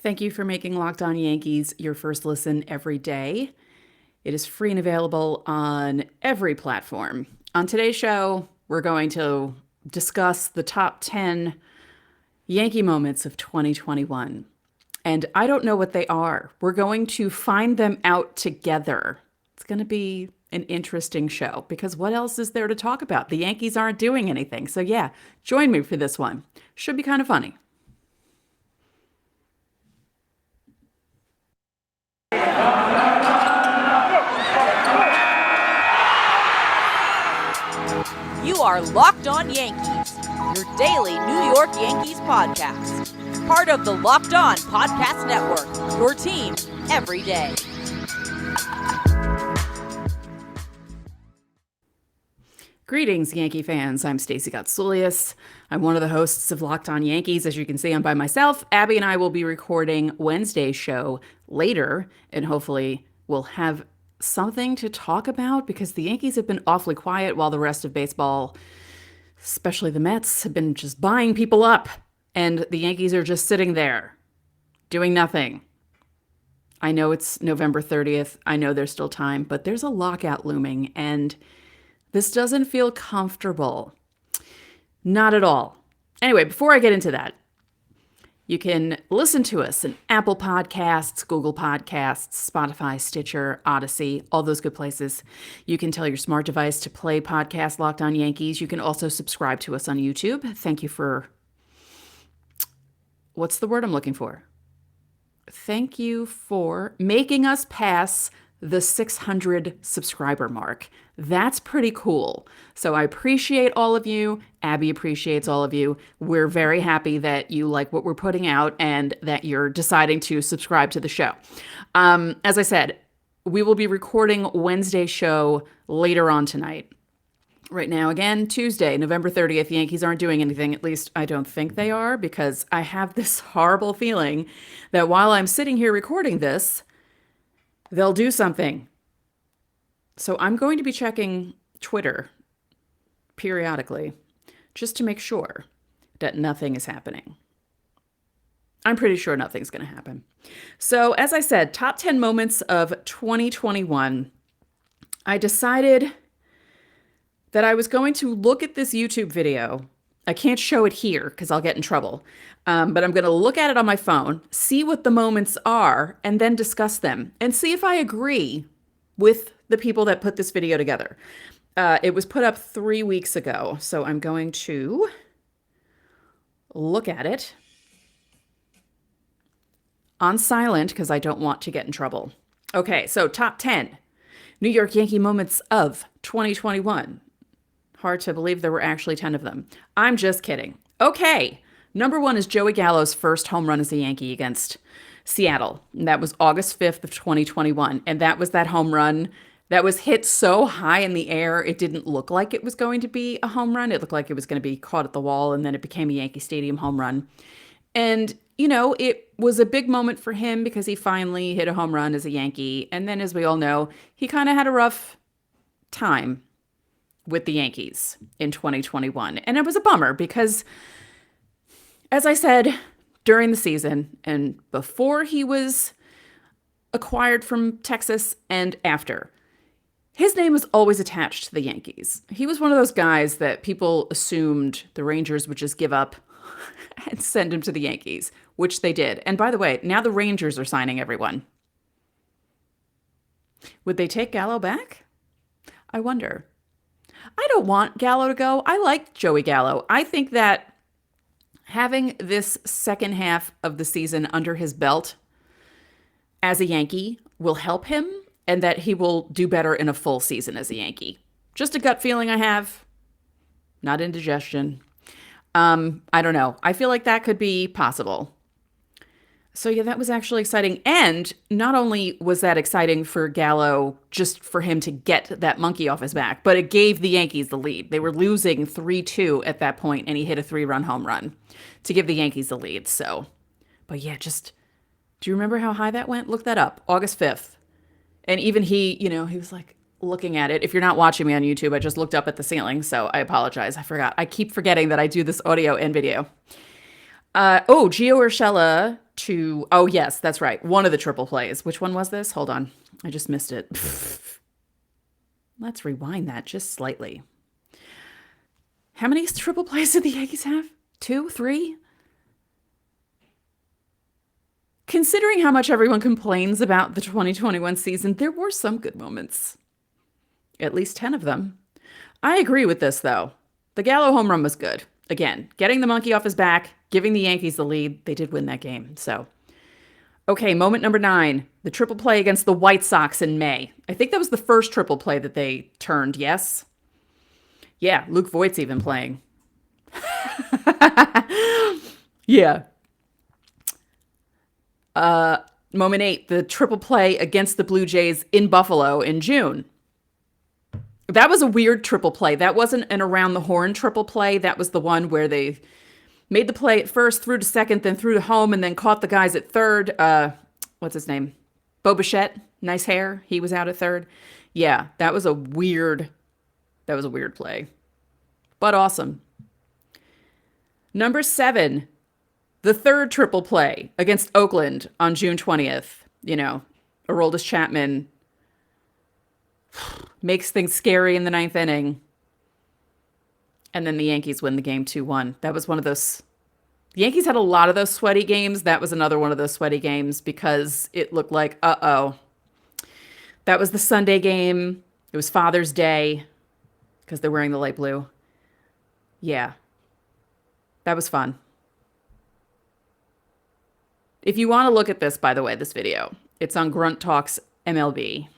Thank you for making Locked On Yankees your first listen every day. It is free and available on every platform. On today's show, we're going to discuss the top 10 Yankee moments of 2021. And I don't know what they are. We're going to find them out together. It's going to be an interesting show because what else is there to talk about? The Yankees aren't doing anything. So yeah, join me for this one. Should be kind of funny. You are Locked On Yankees, your daily New York Yankees podcast. Part of the Locked On Podcast Network, your team every day. Greetings, Yankee fans. I'm Stacey Gotsulias. I'm one of the hosts of Locked On Yankees. As you can see, I'm by myself. Abby and I will be recording Wednesday's show later, and hopefully we'll have something to talk about because the Yankees have been awfully quiet while the rest of baseball, especially the Mets, have been just buying people up. And the Yankees are just sitting there doing nothing. I know it's November 30th. I know there's still time, but there's a lockout looming, and this doesn't feel comfortable. Not at all. Anyway, before I get into that, you can listen to us in Apple Podcasts, Google Podcasts, Spotify, Stitcher, Odyssey, all those good places. You can tell your smart device to play podcast Locked On Yankees. You can also subscribe to us on YouTube. Thank you for, what's the word I'm looking for? Thank you for making us pass the 600 subscriber mark. That's pretty cool. So I appreciate all of you. Abby appreciates all of you. We're very happy that you like what we're putting out and that you're deciding to subscribe to the show. As I said, we will be recording Wednesday's show later on tonight. Right now, again, Tuesday, November 30th, Yankees aren't doing anything. At least I don't think they are, because I have this horrible feeling that while I'm sitting here recording this, they'll do something. So I'm going to be checking Twitter periodically just to make sure that nothing is happening. I'm pretty sure nothing's going to happen. So as I said, top 10 moments of 2021, I decided that I was going to look at this YouTube video. I can't show it here because I'll get in trouble. But I'm going to look at it on my phone, see what the moments are, and then discuss them and see if I agree with the people that put this video together. It was put up 3 weeks ago, so I'm going to look at it on silent because I don't want to get in trouble. Okay, so top 10 New York Yankee moments of 2021. Hard to believe there were actually 10 of them. I'm just kidding. Okay. Number 1 is Joey Gallo's first home run as a Yankee against Seattle. And that was August 5th of 2021. And that was that home run that was hit so high in the air, it didn't look like it was going to be a home run. It looked like it was going to be caught at the wall, and then it became a Yankee Stadium home run. And, you know, it was a big moment for him because he finally hit a home run as a Yankee. And then, as we all know, he kind of had a rough time with the Yankees in 2021. And it was a bummer because, as I said, during the season and before he was acquired from Texas and after, his name was always attached to the Yankees. He was one of those guys that people assumed the Rangers would just give up and send him to the Yankees, which they did. And by the way, now the Rangers are signing everyone. Would they take Gallow back? I wonder. I don't want Gallow to go. I like Joey Gallo. I think that having this second half of the season under his belt as a Yankee will help him, and that he will do better in a full season as a Yankee. Just a gut feeling I have. Not indigestion. I don't know. I feel like that could be possible. So yeah, that was actually exciting. And not only was that exciting for Gallo, just for him to get that monkey off his back, but it gave the Yankees the lead. They were losing 3-2 at that point, and he hit a 3-run home run to give the Yankees the lead. So, but yeah, just, do you remember how high that went? Look that up. August 5th. And even he, you know, he was like looking at it. If you're not watching me on YouTube, I just looked up at the ceiling, so I apologize. I forgot. I keep forgetting that I do this audio and video. Gio Urshela Oh, yes, that's right. One of the triple plays. Which one was this? Hold on. I just missed it. Let's rewind that just slightly. How many triple plays did the Yankees have? 2, 3? Considering how much everyone complains about the 2021 season, there were some good moments. At least 10 of them. I agree with this, though. The Gallow home run was good. Again, getting the monkey off his back, giving the Yankees the lead. They did win that game, so. Okay, moment number 9. The triple play against the White Sox in May. I think that was the first triple play that they turned, yes? Yeah, Luke Voigt's even playing. Yeah. Moment 8, the triple play against the Blue Jays in Buffalo in June. That was a weird triple play. That wasn't an around the horn triple play. That was the one where they made the play at first, threw to second, then threw to home, and then caught the guys at third. What's his name? Bo Bichette. Nice hair. He was out at third. Yeah, that was a weird play. But awesome. Number 7, the third triple play against Oakland on June 20th. You know, Aroldis Chapman makes things scary in the 9th inning. And then the Yankees win the game 2-1. That was one of those. The Yankees had a lot of those sweaty games. That was another one of those sweaty games because it looked like, uh-oh. That was the Sunday game. It was Father's Day because they're wearing the light blue. Yeah. That was fun. If you want to look at this, by the way, this video, it's on Grunt Talks MLB.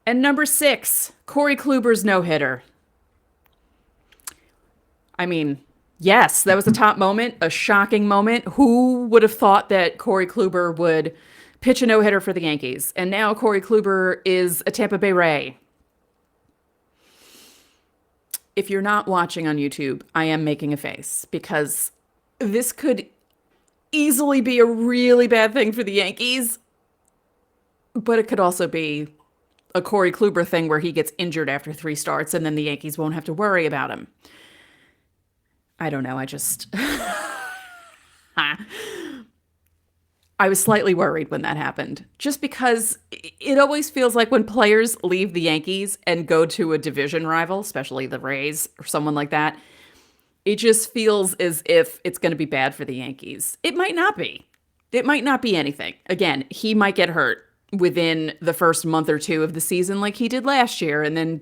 And number 6, Corey Kluber's no-hitter. I mean, yes, that was a top moment, a shocking moment. Who would have thought that Corey Kluber would pitch a no-hitter for the Yankees? And now Corey Kluber is a Tampa Bay Ray. If you're not watching on YouTube, I am making a face because this could easily be a really bad thing for the Yankees, but it could also be a Corey Kluber thing where he gets injured after 3 starts and then the Yankees won't have to worry about him. I don't know. I was slightly worried when that happened, just because it always feels like when players leave the Yankees and go to a division rival, especially the Rays or someone like that, it just feels as if it's going to be bad for the Yankees. It might not be. It might not be anything. Again, he might get hurt within the first month or 2 of the season like he did last year, and then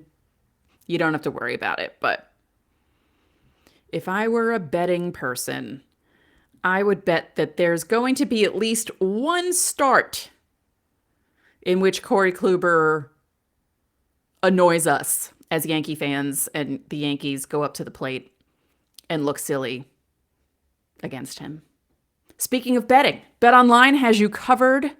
you don't have to worry about it. But if I were a betting person, I would bet that there's going to be at least 1 start in which Corey Kluber annoys us as Yankee fans and the Yankees go up to the plate and look silly against him. Speaking of betting, BetOnline has you covered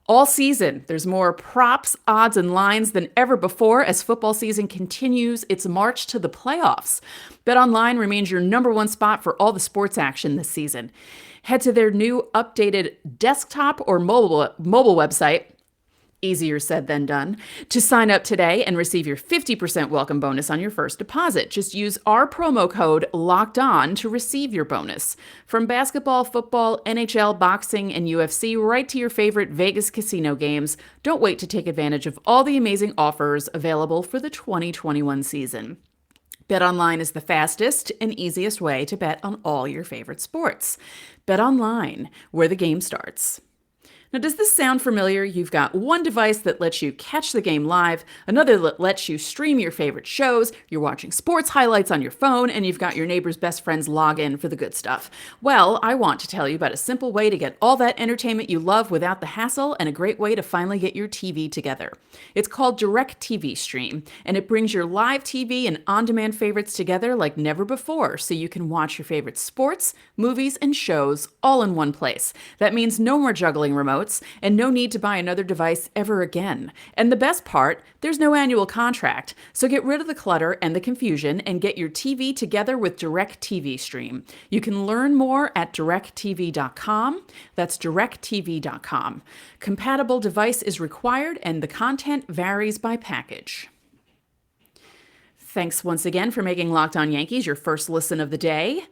all season. There's more props, odds, and lines than ever before as football season continues its march to the playoffs. BetOnline remains your number 1 spot for all the sports action this season. Head to their new updated desktop or mobile website, easier said than done, to sign up today and receive your 50% welcome bonus on your first deposit. Just use our promo code LOCKEDON to receive your bonus. From basketball, football, NHL, boxing, and UFC, right to your favorite Vegas casino games, don't wait to take advantage of all the amazing offers available for the 2021 season. BetOnline is the fastest and easiest way to bet on all your favorite sports. BetOnline, where the game starts. Now, does this sound familiar? You've got one device that lets you catch the game live, another that lets you stream your favorite shows, you're watching sports highlights on your phone, and you've got your neighbor's best friend's login for the good stuff. Well, I want to tell you about a simple way to get all that entertainment you love without the hassle and a great way to finally get your TV together. It's called DirecTV Stream, and it brings your live TV and on-demand favorites together like never before, so you can watch your favorite sports, movies, and shows all in one place. That means no more juggling remotes, and no need to buy another device ever again. And the best part, there's no annual contract. So get rid of the clutter and the confusion and get your TV together with DirecTV Stream. You can learn more at directtv.com. That's directtv.com. Compatible device is required and the content varies by package. Thanks once again for making Locked On Yankees your first listen of the day.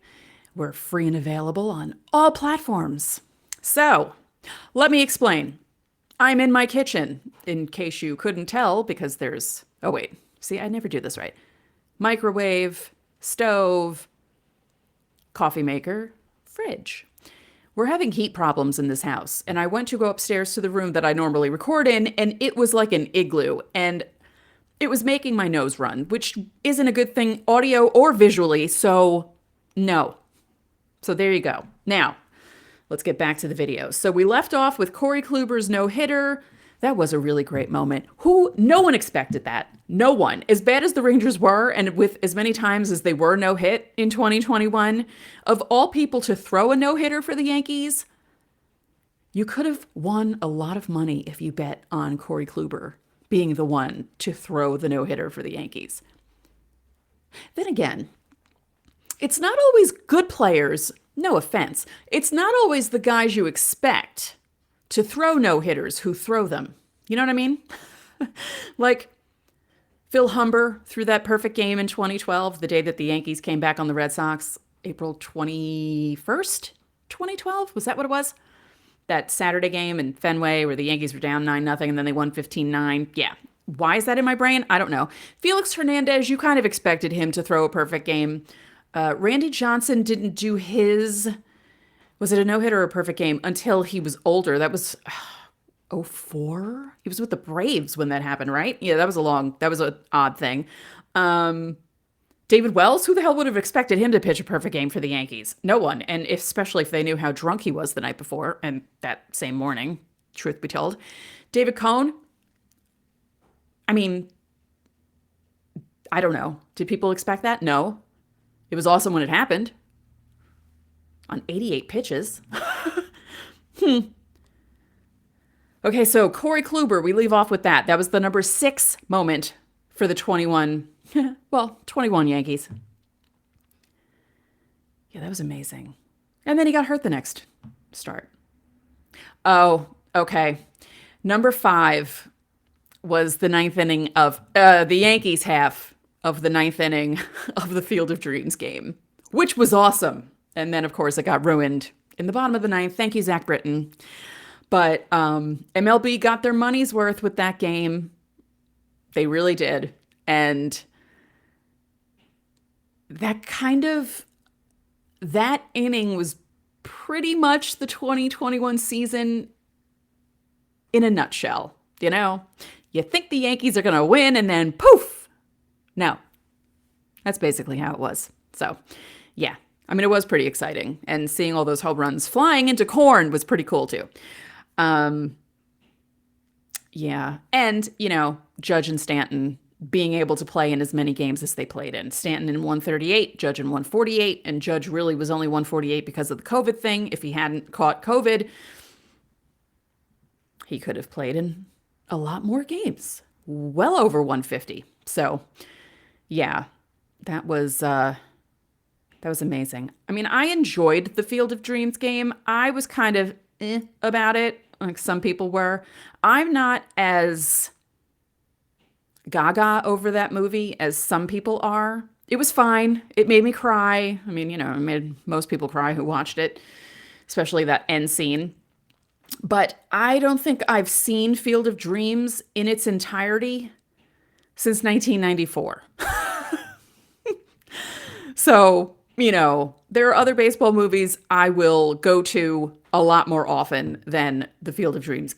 We're free and available on all platforms. So, let me explain. I'm in my kitchen, in case you couldn't tell, because there's, oh wait, see, I never do this right. Microwave, stove, coffee maker, fridge. We're having heat problems in this house, and I went to go upstairs to the room that I normally record in, and it was like an igloo, and it was making my nose run, which isn't a good thing audio or visually, so no. So there you go. Now, let's get back to the video. So we left off with Corey Kluber's no-hitter. That was a really great moment. No one expected that. No one. As bad as the Rangers were, and with as many times as they were no-hit in 2021, of all people to throw a no-hitter for the Yankees, you could have won a lot of money if you bet on Corey Kluber being the one to throw the no-hitter for the Yankees. Then again, it's not always good players, no offense. It's not always the guys you expect to throw no-hitters who throw them. You know what I mean? Like Phil Humber threw that perfect game in 2012, the day that the Yankees came back on the Red Sox, April 21st, 2012? Was that what it was? That Saturday game in Fenway where the Yankees were down 9-0 and then they won 15-9. Yeah. Why is that in my brain? I don't know. Felix Hernandez, you kind of expected him to throw a perfect game. Randy Johnson didn't do his, was it a no-hitter or a perfect game, until he was older. That was 04? He was with the Braves when that happened, right? Yeah, that was an odd thing. David Wells, who the hell would have expected him to pitch a perfect game for the Yankees? No one. And especially if they knew how drunk he was the night before and that same morning, truth be told. David Cone, I mean, I don't know. Did people expect that? No. It was awesome when it happened. On 88 pitches. Okay, so Corey Kluber, we leave off with that. That was the number 6 moment for the 21 Yankees. Yeah, that was amazing. And then he got hurt the next start. Oh, okay. Number 5 was the 9th inning of the Yankees half of the 9th inning of the Field of Dreams game, which was awesome. And then, of course, it got ruined in the bottom of the 9th. Thank you, Zach Britton. But MLB got their money's worth with that game. They really did. And that inning was pretty much the 2021 season in a nutshell. You know, you think the Yankees are going to win and then poof. No, that's basically how it was. So, yeah, I mean, it was pretty exciting. And seeing all those home runs flying into corn was pretty cool, too. Yeah. And, you know, Judge and Stanton being able to play in as many games as they played in. Stanton in 138, Judge in 148, and Judge really was only 148 because of the COVID thing. If he hadn't caught COVID, he could have played in a lot more games, well over 150. So, yeah, that was amazing. I mean, I enjoyed the Field of Dreams game. I was kind of about it, like some people were. I'm not as gaga over that movie as some people are. It was fine. It made me cry. I mean, you know, it made most people cry who watched it, especially that end scene. But I don't think I've seen Field of Dreams in its entirety since 1994. So, you know, there are other baseball movies I will go to a lot more often than the Field of Dreams,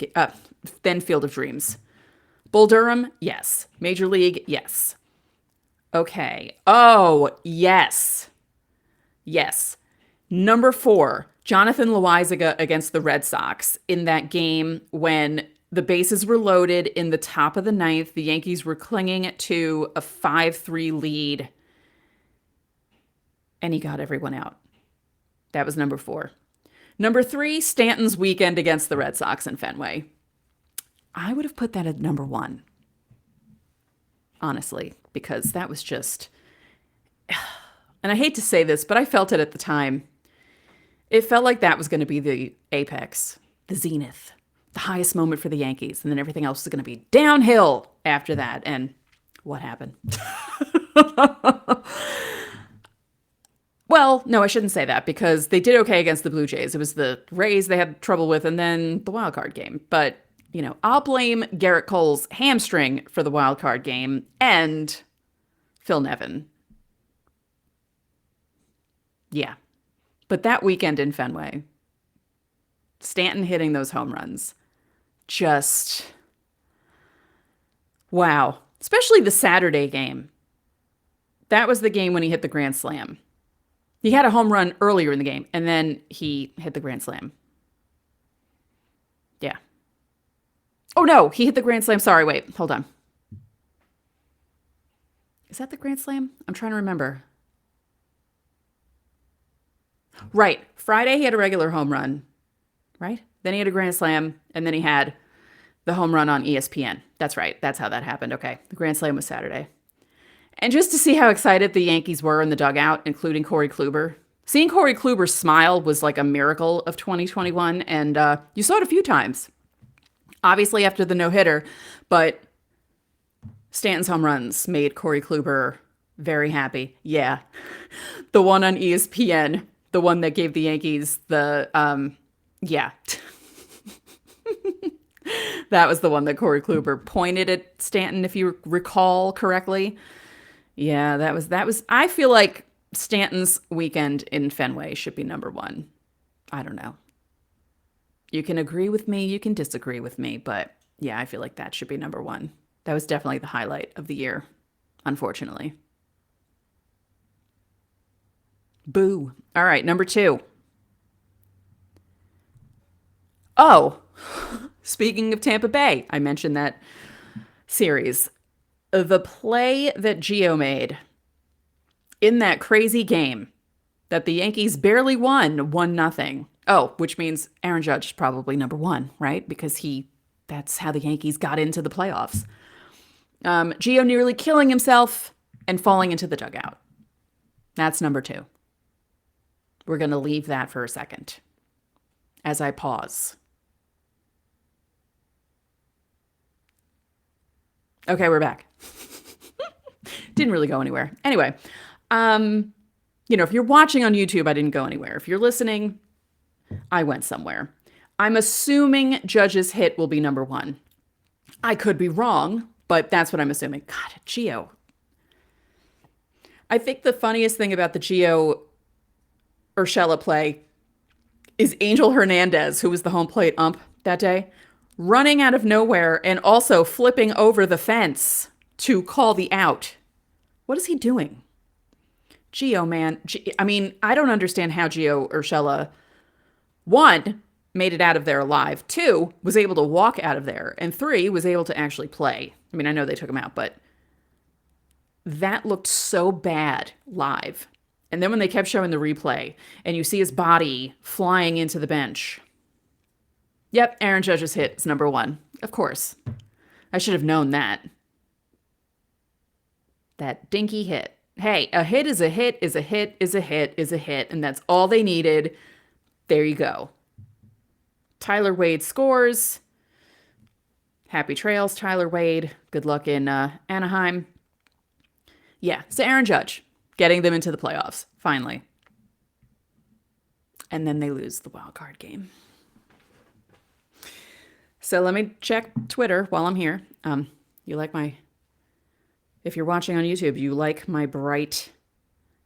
Bull Durham, yes. Major League, yes. Okay. Oh, yes. Yes. Number 4, Jonathan Loaizaga against the Red Sox in that game when the bases were loaded in the top of the 9th. The Yankees were clinging to a 5-3 lead. And he got everyone out. That was number 4. Number 3, Stanton's weekend against the Red Sox in Fenway. I would have put that at number 1. Honestly, because that was just... And I hate to say this, but I felt it at the time. It felt like that was going to be the apex, the zenith, the highest moment for the Yankees. And then everything else was going to be downhill after that. And what happened? Well, no, I shouldn't say that because they did okay against the Blue Jays. It was the Rays they had trouble with and then the wild card game. But, I'll blame Garrett Cole's hamstring for the wild card game and Phil Nevin. Yeah. But that weekend in Fenway, Stanton hitting those home runs, just wow. Especially the Saturday game. That was the game when he hit the grand slam. He had a home run earlier in the game, and then he hit the grand slam. Yeah. Oh, no, he hit the grand slam. Sorry, wait, hold on. Is that the grand slam? I'm trying to remember. Right. Friday, he had a regular home run, right? Then he had a grand slam, and then he had the home run on ESPN. That's right. That's how that happened. Okay. The grand slam was Saturday. And just to see how excited the Yankees were in the dugout, including Corey Kluber. Seeing Corey Kluber's smile was like a miracle of 2021, and you saw it a few times. Obviously after the no-hitter, but Stanton's home runs made Corey Kluber very happy. Yeah. The one on ESPN, the one that gave the Yankees the, yeah. That was the one that Corey Kluber pointed at Stanton, if you recall correctly. Yeah, that was, I feel like Stanton's weekend in Fenway should be number one. I don't know. You can agree with me, you can disagree with me, but yeah, I feel like that should be number one. That was definitely the highlight of the year, unfortunately. Boo. All right, number two. Oh, speaking of Tampa Bay, I mentioned that series. The play that Gio made in that crazy game that the Yankees barely won 1-0. Oh, which means Aaron Judge is probably number one, right? Because that's how the Yankees got into the playoffs. Gio nearly killing himself and falling into the dugout. That's number two. We're going to leave that for a second as I pause. Okay, we're back. Didn't really go anywhere. Anyway, if you're watching on YouTube, I didn't go anywhere. If you're listening, I went somewhere. I'm assuming Judge's hit will be number one. I could be wrong, but that's what I'm assuming. God, Gio. I think the funniest thing about the Gio Urshela play is Angel Hernandez, who was the home plate ump that day, running out of nowhere and also flipping over the fence to call the out. What is he doing? Gio, man. I don't understand how Gio Urshela, one, made it out of there alive, two, was able to walk out of there, and three, was able to actually play. I mean, I know they took him out, but that looked so bad live. And then when they kept showing the replay, and you see his body flying into the bench. Yep, Aaron Judge's hit is number one. Of course. I should have known that. That dinky hit. Hey, a hit is a hit is a hit is a hit is a hit, and that's all they needed. There you go. Tyler Wade scores. Happy trails, Tyler Wade. Good luck in Anaheim. Yeah, so Aaron Judge getting them into the playoffs, finally. And then they lose the wild card game. So let me check Twitter while I'm here. If you're watching on YouTube, you like my bright,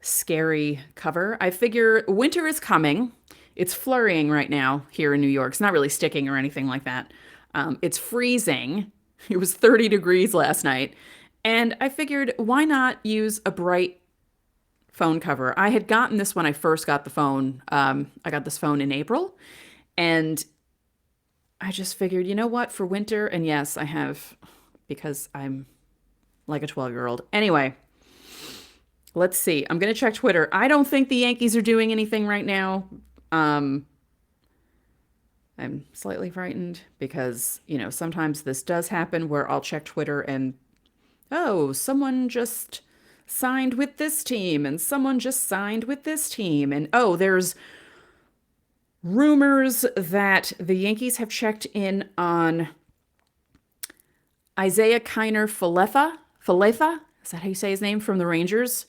scary cover. I figure winter is coming. It's flurrying right now here in New York. It's not really sticking or anything like that. It's freezing. It was 30 degrees last night. And I figured, why not use a bright phone cover? I had gotten this when I first got the phone. I got this phone in April. And I just figured, you know what, for winter, and yes, I have, because I'm like a 12-year-old. Anyway, let's see. I'm going to check Twitter. I don't think the Yankees are doing anything right now. I'm slightly frightened because, sometimes this does happen where I'll check Twitter and, oh, someone just signed with this team and someone just signed with this team. And, oh, there's rumors that the Yankees have checked in on Isaiah Kiner Falefa? Is that how you say his name? From the Rangers.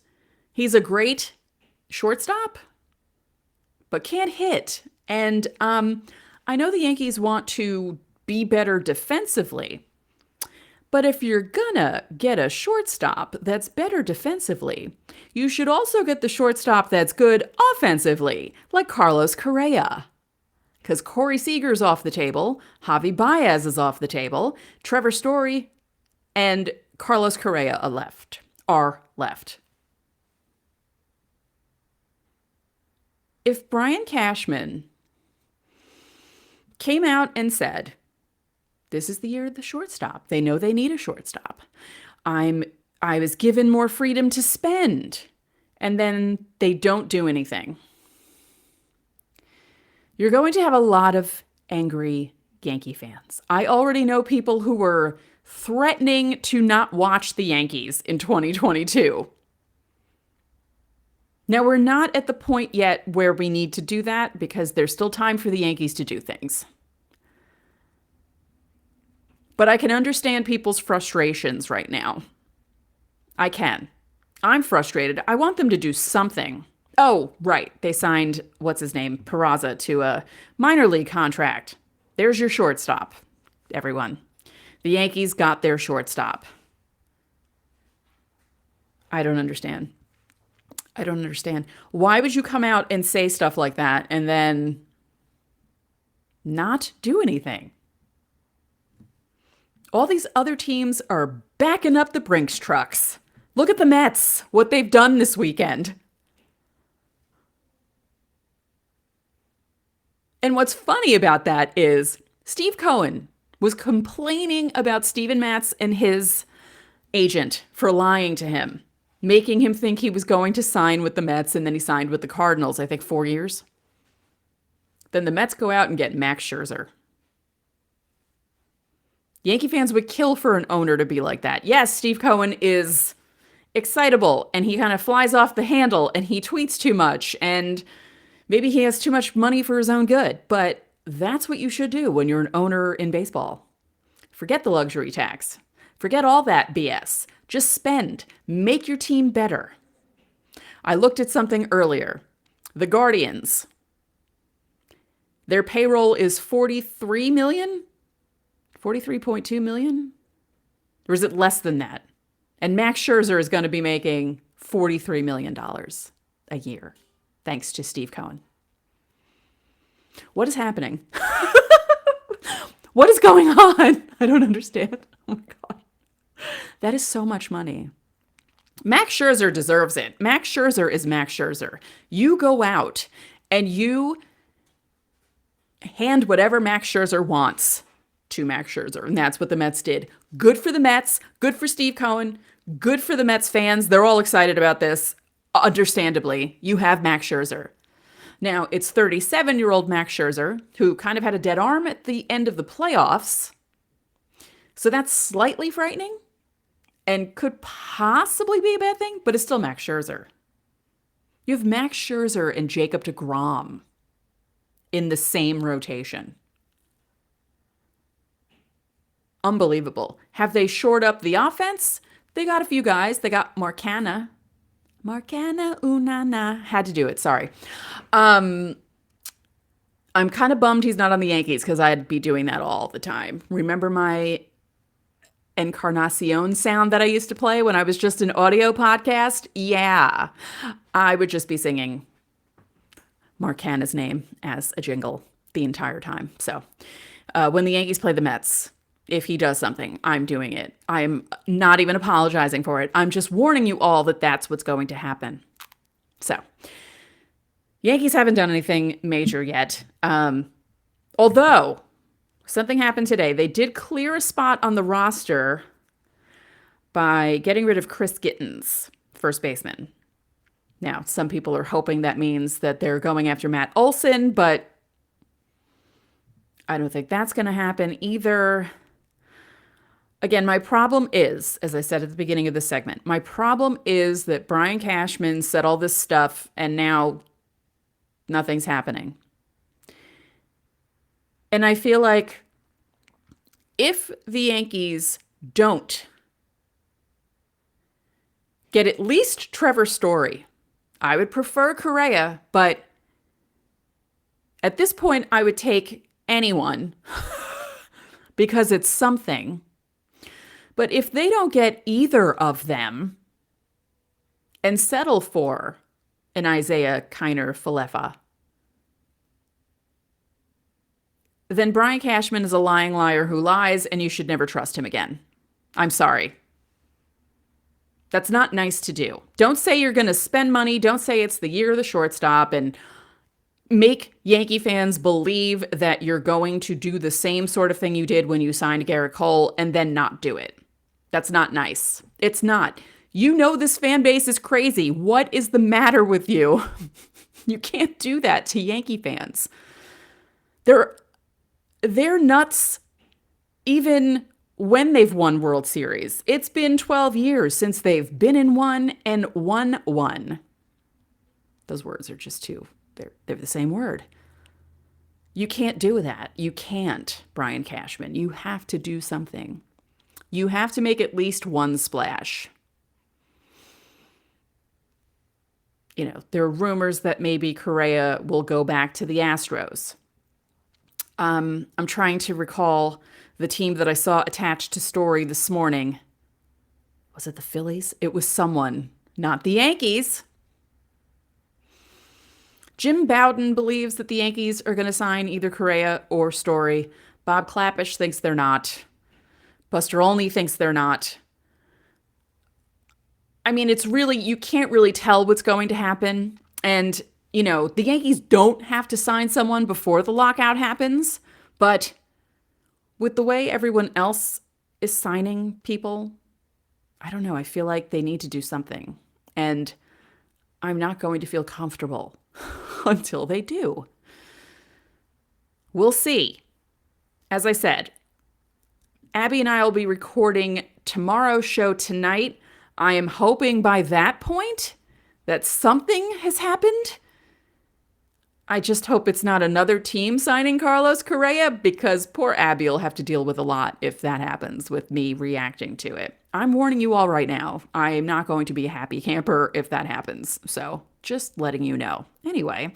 He's a great shortstop, but can't hit. And I know the Yankees want to be better defensively, but if you're gonna get a shortstop that's better defensively, you should also get the shortstop that's good offensively, like Carlos Correa. Because Corey Seager's off the table, Javi Baez is off the table, Trevor Story and Carlos Correa are left. If Brian Cashman came out and said, this is the year of the shortstop. They know they need a shortstop. I was given more freedom to spend. And then they don't do anything. You're going to have a lot of angry Yankee fans. I already know people who were threatening to not watch the Yankees in 2022. Now, we're not at the point yet where we need to do that because there's still time for the Yankees to do things. But I can understand people's frustrations right now. I can. I'm frustrated. I want them to do something. Oh, right. They signed, what's his name, Peraza to a minor league contract. There's your shortstop, everyone. The Yankees got their shortstop. I don't understand. Why would you come out and say stuff like that and then not do anything? All these other teams are backing up the Brinks trucks. Look at the Mets, what they've done this weekend. And what's funny about that is Steve Cohen was complaining about Steven Matz and his agent for lying to him, making him think he was going to sign with the Mets, and then he signed with the Cardinals, I think 4 years. Then the Mets go out and get Max Scherzer. Yankee fans would kill for an owner to be like that. Yes, Steve Cohen is excitable, and he kind of flies off the handle, and he tweets too much, and maybe he has too much money for his own good, but that's what you should do when you're an owner in baseball. Forget the luxury tax. Forget all that BS. Just spend. Make your team better. I looked at something earlier. The Guardians. Their payroll is $43 million? $43.2 million? Or is it less than that? And Max Scherzer is going to be making $43 million a year, thanks to Steve Cohen. What is happening? What is going on? I don't understand. Oh my God. That is so much money. Max Scherzer deserves it. Max Scherzer is Max Scherzer. You go out and you hand whatever Max Scherzer wants to Max Scherzer. And that's what the Mets did. Good for the Mets. Good for Steve Cohen. Good for the Mets fans. They're all excited about this. Understandably, you have Max Scherzer. Now, it's 37-year-old Max Scherzer, who kind of had a dead arm at the end of the playoffs. So that's slightly frightening and could possibly be a bad thing, but it's still Max Scherzer. You have Max Scherzer and Jacob deGrom in the same rotation. Unbelievable. Have they shored up the offense? They got a few guys. They got Marcana, Unana. Had to do it, sorry. I'm kind of bummed he's not on the Yankees because I'd be doing that all the time. Remember my Encarnacion sound that I used to play when I was just an audio podcast? Yeah. I would just be singing Marcana's name as a jingle the entire time. So when the Yankees play the Mets, if he does something, I'm doing it. I'm not even apologizing for it. I'm just warning you all that that's what's going to happen. So, Yankees haven't done anything major yet. Although, something happened today. They did clear a spot on the roster by getting rid of Chris Gittens, first baseman. Now, some people are hoping that means that they're going after Matt Olson, but I don't think that's going to happen either. Again, my problem is, as I said at the beginning of the segment, my problem is that Brian Cashman said all this stuff and now nothing's happening. And I feel like if the Yankees don't get at least Trevor Story, I would prefer Correa, but at this point, I would take anyone because it's something. But if they don't get either of them and settle for an Isaiah Kiner Falefa, then Brian Cashman is a lying liar who lies, and you should never trust him again. I'm sorry. That's not nice to do. Don't say you're going to spend money. Don't say it's the year of the shortstop and make Yankee fans believe that you're going to do the same sort of thing you did when you signed Garrett Cole and then not do it. That's not nice. It's not. You know this fan base is crazy. What is the matter with you? You can't do that to Yankee fans. They're nuts even when they've won World Series. It's been 12 years since they've been in one and won one. Those words are just too, they're the same word. You can't do that. You can't, Brian Cashman. You have to do something. You have to make at least one splash. You know, there are rumors that maybe Correa will go back to the Astros. I'm trying to recall the team that I saw attached to Story this morning. Was it the Phillies? It was someone, not the Yankees. Jim Bowden believes that the Yankees are going to sign either Correa or Story. Bob Klapisch thinks they're not. Buster Olney thinks they're not. I mean, it's really, you can't really tell what's going to happen. And, you know, the Yankees don't have to sign someone before the lockout happens. But with the way everyone else is signing people, I don't know. I feel like they need to do something. And I'm not going to feel comfortable until they do. We'll see. As I said, Abby and I will be recording tomorrow's show tonight. I am hoping by that point that something has happened. I just hope it's not another team signing Carlos Correa, because poor Abby will have to deal with a lot if that happens with me reacting to it. I'm warning you all right now. I am not going to be a happy camper if that happens. So just letting you know. Anyway,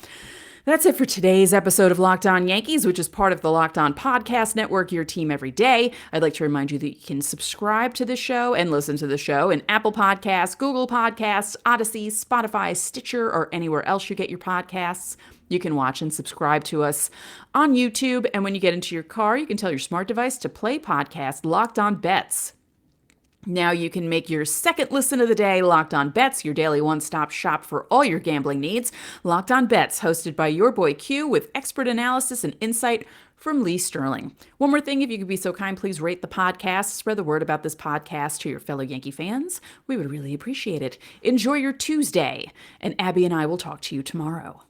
that's it for today's episode of Locked On Yankees, which is part of the Locked On Podcast Network, your team every day. I'd like to remind you that you can subscribe to the show and listen to the show in Apple Podcasts, Google Podcasts, Odyssey, Spotify, Stitcher, or anywhere else you get your podcasts. You can watch and subscribe to us on YouTube. And when you get into your car, you can tell your smart device to play podcast Locked On Bets. Now you can make your second listen of the day Locked On Bets, your daily one-stop shop for all your gambling needs. Locked On Bets, hosted by your boy Q, with expert analysis and insight from Lee Sterling. One more thing, if you could be so kind, please rate the podcast. Spread the word about this podcast to your fellow Yankee fans. We would really appreciate it. Enjoy your Tuesday, and Abby and I will talk to you tomorrow.